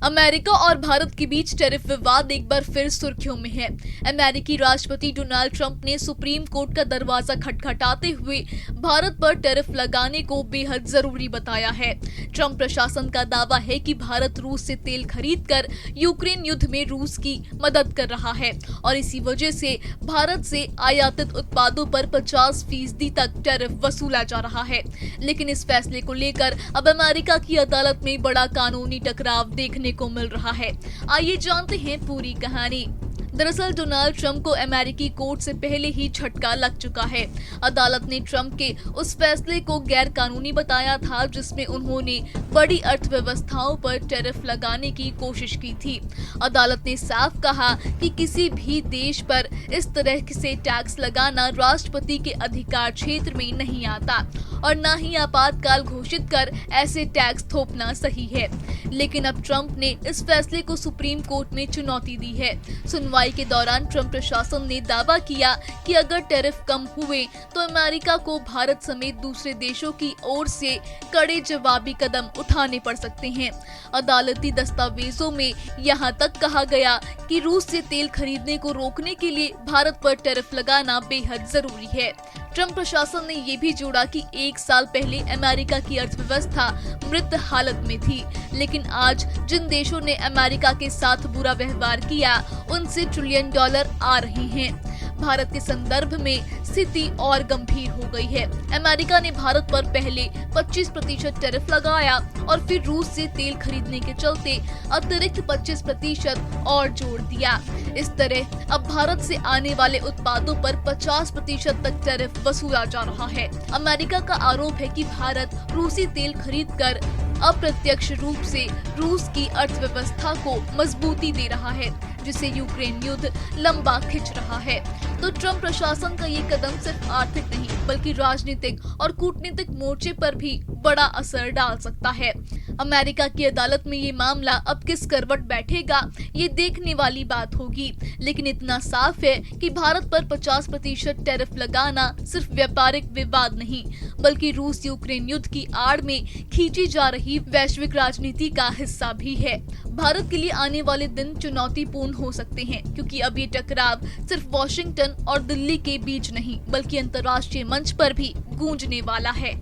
America और भारत के बीच tariff विवाद एक बार फिर सुर्खियों में है। अमेरिकी राष्ट्रपति डोनाल्ड ट्रंप ने सुप्रीम कोर्ट का दरवाजा खटखटाते हुए भारत पर टैरिफ लगाने को बेहद जरूरी बताया है। ट्रंप प्रशासन का दावा है कि भारत रूस से तेल खरीदकर यूक्रेन युद्ध में रूस की मदद कर रहा है और इसी वजह से भारत से आयातित उत्पादों पर 50% तक टैरिफ वसूला जा रहा है। लेकिन इस फैसले को लेकर अब अमेरिका की अदालत में बड़ा कानूनी टकराव देखने को मिल रहा है। आइए जानते हैं पूरी कहानी। दरअसल डोनाल्ड ट्रंप को अमेरिकी कोर्ट से पहले ही झटका लग चुका है। अदालत ने ट्रंप के उस फैसले को गैर कानूनी बताया था जिसमें उन्होंने बड़ी अर्थव्यवस्थाओं पर टैरिफ लगाने की कोशिश की थी। अदालत ने साफ कहा कि किसी भी देश पर इस तरह से टैक्स लगाना राष्ट्रपति के अधिकार क्षेत्र में नहीं आता और न ही आपातकाल घोषित कर ऐसे टैक्स थोपना सही है। लेकिन अब ट्रंप ने इस फैसले को सुप्रीम कोर्ट में चुनौती दी है। सुनवाई के दौरान ट्रंप प्रशासन ने दावा किया कि अगर टैरिफ कम हुए तो अमेरिका को भारत समेत दूसरे देशों की ओर से कड़े जवाबी कदम उठाने पड़ सकते हैं। अदालती दस्तावेजों में यहाँ तक कहा गया कि रूस से तेल खरीदने को रोकने के लिए भारत पर टैरिफ लगाना बेहद जरूरी है। ट्रंप प्रशासन ने ये भी जोड़ा कि 1 साल पहले अमेरिका की अर्थव्यवस्था मृत हालत में थी, लेकिन आज जिन देशों ने अमेरिका के साथ बुरा व्यवहार किया उनसे $1 ट्रिलियन आ रहे हैं। भारत के संदर्भ में स्थिति और गंभीर हो गई है। अमेरिका ने भारत पर पहले 25% टैरिफ लगाया और फिर रूस से तेल खरीदने के चलते अतिरिक्त 25% और जोड़ दिया। इस तरह अब भारत से आने वाले उत्पादों पर 50% तक टैरिफ वसूला जा रहा है। अमेरिका का आरोप है कि भारत रूसी तेल खरीदकर अप्रत्यक्ष रूप से रूस की अर्थव्यवस्था को मजबूती दे रहा है, जिसे यूक्रेन युद्ध लंबा खिंच रहा है। तो ट्रंप प्रशासन का ये कदम सिर्फ आर्थिक नहीं बल्कि राजनीतिक और कूटनीतिक मोर्चे पर भी बड़ा असर डाल सकता है। अमेरिका की अदालत में ये मामला अब किस करवट बैठेगा ये देखने वाली बात होगी, लेकिन इतना साफ है कि भारत पर 50% टैरिफ लगाना सिर्फ व्यापारिक विवाद नहीं बल्कि रूस यूक्रेन युद्ध की आड़ में खींची जा रही वैश्विक राजनीति का हिस्सा भी है। भारत के लिए आने वाले दिन चुनौतीपूर्ण हो सकते हैं, क्योंकि अब ये टकराव सिर्फ वॉशिंगटन और दिल्ली के बीच नहीं बल्कि अंतर्राष्ट्रीय मंच पर भी गूंजने वाला है।